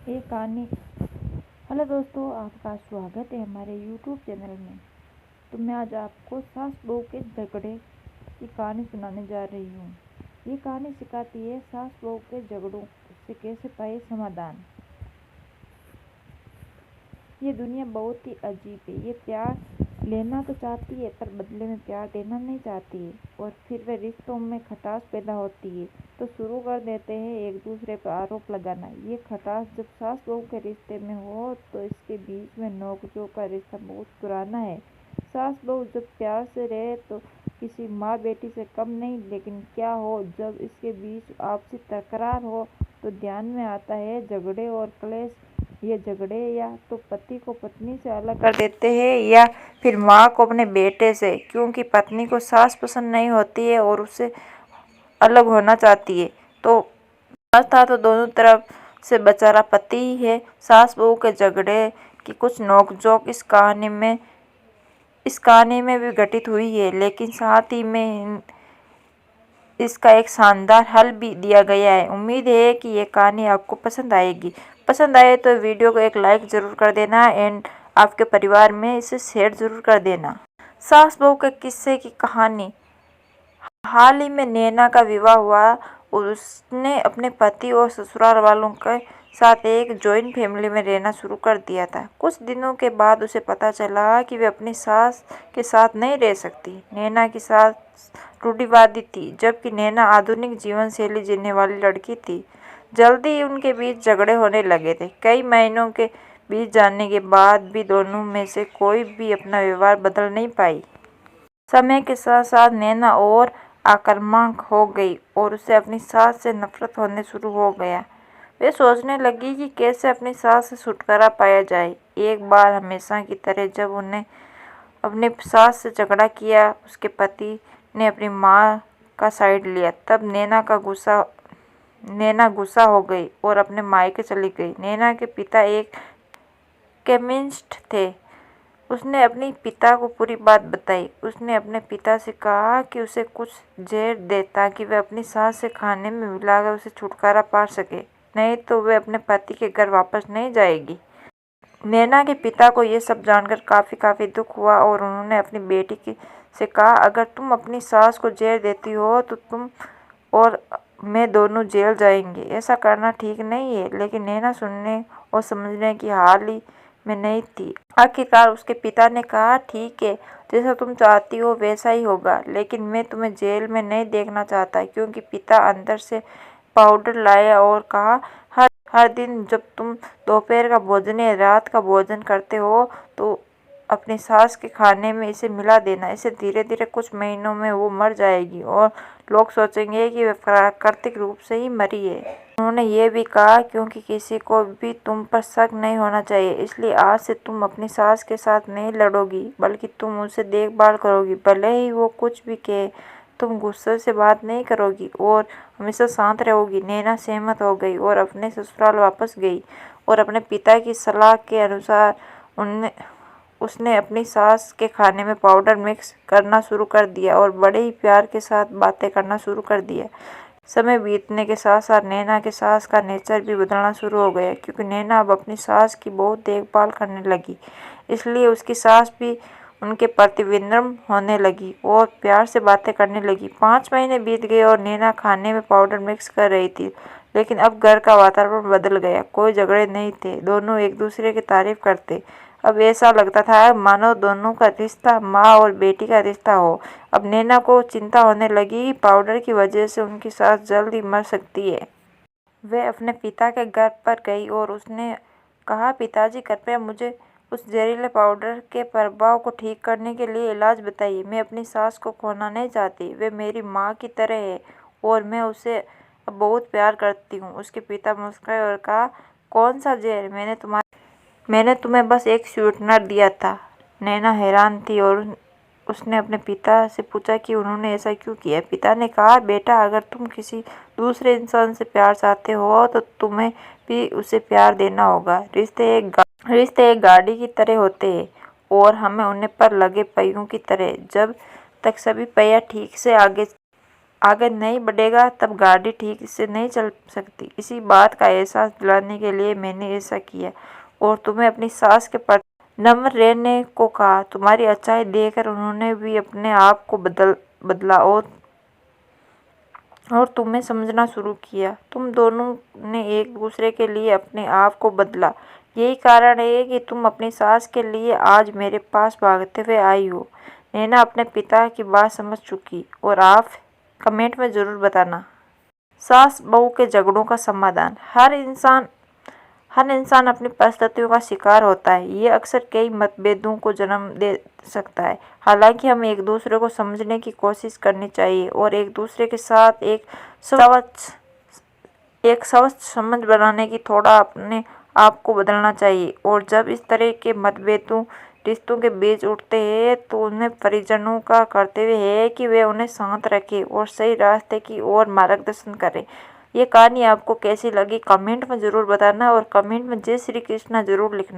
एक कहानी। हेलो दोस्तों, आपका स्वागत है हमारे यूट्यूब चैनल में। तो मैं आज आपको सास बहू के झगड़े की कहानी सुनाने जा रही हूँ। ये कहानी सिखाती है सास बहू के झगड़ों से कैसे पाए समाधान। ये दुनिया बहुत ही अजीब है। ये प्यार लेना तो चाहती है पर बदले में प्यार देना नहीं चाहती है, और फिर वे रिश्तों में खटास पैदा होती है तो शुरू कर देते हैं एक दूसरे पर आरोप लगाना। ये खटास जब सास बहू के रिश्ते में हो तो इसके बीच में नोकझोंक का रिश्ता बहुत पुराना है। सास बहू जब प्यार से रहे तो किसी माँ बेटी से कम नहीं, लेकिन क्या हो जब इसके बीच आपसी तकरार हो तो ध्यान में आता है झगड़े और क्लेश। ये झगड़े या तो पति को पत्नी से अलग कर देते हैं या फिर माँ को अपने बेटे से, क्योंकि पत्नी को सास पसंद नहीं होती है और उससे अलग होना चाहती है। तो था तो दोनों तरफ से बेचारा पति ही है। सास बहू के झगड़े की कुछ नोकझोंक इस कहानी में भी घटित हुई है, लेकिन साथ ही में इसका एक शानदार हल भी दिया गया है। उम्मीद है कि ये कहानी आपको पसंद आएगी। पसंद आए तो वीडियो को एक लाइक ज़रूर कर देना एंड आपके परिवार में इसे शेयर ज़रूर कर देना। सास बहू के किस्से की कहानी। हाल ही में नैना का विवाह हुआ और उसने अपने पति और ससुराल वालों के साथ एक जॉइंट फैमिली में रहना शुरू कर दिया था। कुछ दिनों के बाद उसे पता चला कि वे अपनी सास के साथ नहीं रह सकती। नैना की सास रूढ़िवादी थी, जबकि नैना आधुनिक जीवन शैली जीने वाली लड़की थी। जल्दी ही उनके बीच झगड़े होने लगे थे। कई महीनों के बीत जाने के बाद भी दोनों में से कोई भी अपना व्यवहार बदल नहीं पाई। समय के साथ साथ नैना और आक्रामक हो गई और उसे अपनी सास से नफरत होने शुरू हो गया। वे सोचने लगी कि कैसे अपनी सास से छुटकारा पाया जाए। एक बार हमेशा की तरह जब उन्हें अपनी सास से झगड़ा किया, उसके पति ने अपनी माँ का साइड लिया। तब नैना गुस्सा हो गई और अपने मायके चली गई। नैना के पिता एक केमिस्ट थे। उसने अपने पिता को पूरी बात बताई। उसने अपने पिता से कहा कि उसे कुछ जहर दे ताकि वह अपनी सास से खाने में मिलाकर उसे छुटकारा पा सके, नहीं तो वह अपने पति के घर वापस नहीं जाएगी। नैना के पिता को यह सब जानकर काफ़ी दुख हुआ और उन्होंने अपनी बेटी से कहा, अगर तुम अपनी सास को जहर देती हो तो तुम और मैं दोनों जेल जाएंगे। ऐसा करना ठीक नहीं है। लेकिन नैना सुनने और समझने की हाल ही में नहीं थी। आखिरकार उसके पिता ने कहा, ठीक है, जैसा तुम चाहती हो वैसा ही होगा, लेकिन मैं तुम्हें जेल में नहीं देखना चाहता। क्योंकि पिता अंदर से पाउडर लाया और कहा, हर दिन जब तुम दोपहर का भोजन या रात का भोजन करते हो तो अपनी सास के खाने में इसे मिला देना। इसे धीरे धीरे कुछ महीनों में वो मर जाएगी और लोग सोचेंगे कि वह प्राकृतिक रूप से ही मरी है। उन्होंने ये भी कहा, क्योंकि किसी को भी तुम पर शक नहीं होना चाहिए, इसलिए आज से तुम अपनी सास के साथ नहीं लड़ोगी, बल्कि तुम उनसे देखभाल करोगी। भले ही वो कुछ भी कहे, तुम गुस्से से बात नहीं करोगी और हमेशा शांत रहोगी। नैना सहमत हो गई और अपने ससुराल वापस गई और अपने पिता की सलाह के अनुसार उसने अपनी सास के खाने में पाउडर मिक्स करना शुरू कर दिया और बड़े ही प्यार के साथ बातें करना शुरू कर दिया। समय बीतने के साथ साथ नैना के सास का नेचर भी बदलना शुरू हो गया, क्योंकि नैना अब अपनी सास की बहुत देखभाल करने लगी। इसलिए उसकी सास भी उनके प्रति विनम्र होने लगी और प्यार से बातें करने लगी। 5 महीने बीत गए और नैना खाने में पाउडर मिक्स कर रही थी, लेकिन अब घर का वातावरण बदल गया। कोई झगड़े नहीं थे, दोनों एक दूसरे की तारीफ करते। अब ऐसा लगता था मानो दोनों का रिश्ता माँ और बेटी का रिश्ता हो। अब नैना को चिंता होने लगी, पाउडर की वजह से उनकी सास जल्द ही मर सकती है। वह अपने पिता के घर पर गई और उसने कहा, पिताजी, कृपया मुझे उस जहरीले पाउडर के प्रभाव को ठीक करने के लिए इलाज बताइए। मैं अपनी सास को खोना नहीं चाहती। वे मेरी माँ की तरह है और मैं उसे अब बहुत प्यार करती हूँ। उसके पिता मुस्कुराए और कहा, कौन सा जहर? मैंने तुम्हें बस एक स्वीटनर दिया था। नैना हैरान थी और उसने अपने पिता से पूछा कि उन्होंने ऐसा क्यों किया। पिता ने कहा, बेटा, अगर तुम किसी दूसरे इंसान से प्यार चाहते हो तो तुम्हें भी उसे प्यार देना होगा। रिश्ते एक गाड़ी की तरह होते हैं और हमें उन्हें पर लगे पहियों की तरह। जब तक सभी पहिया ठीक से आगे आगे नहीं बढ़ेगा तब गाड़ी ठीक से नहीं चल सकती। इसी बात का एहसास दिलाने के लिए मैंने ऐसा किया और तुम्हें अपनी सास के प्रति नम्र रहने को कहा। तुम्हारी अच्छाई देखकर उन्होंने भी अपने आप को बदला और तुम्हें समझना शुरू किया। तुम दोनों ने एक दूसरे के लिए अपने आप को बदला। यही कारण है कि तुम अपनी सास के लिए आज मेरे पास भागते हुए आई हो। नैना अपने पिता की बात समझ चुकी और आप कमेंट में ज़रूर बताना। सास बहू के झगड़ों का समाधान। हर इंसान अपनी परिस्थितियों का शिकार होता है। ये अक्सर कई मतभेदों को जन्म दे सकता है। हालांकि हमें एक दूसरे को समझने की कोशिश करनी चाहिए और एक दूसरे के साथ एक स्वच्छ समझ बनाने की थोड़ा अपने आप को बदलना चाहिए। और जब इस तरह के मतभेदों रिश्तों के बीच उठते हैं तो उन्हें परिजनों का कर्तव्य है कि वे उन्हें शांत रखें और सही रास्ते की ओर मार्गदर्शन करें। ये कहानी आपको कैसी लगी कमेंट में ज़रूर बताना और कमेंट में जय श्री कृष्णा ज़रूर लिखना।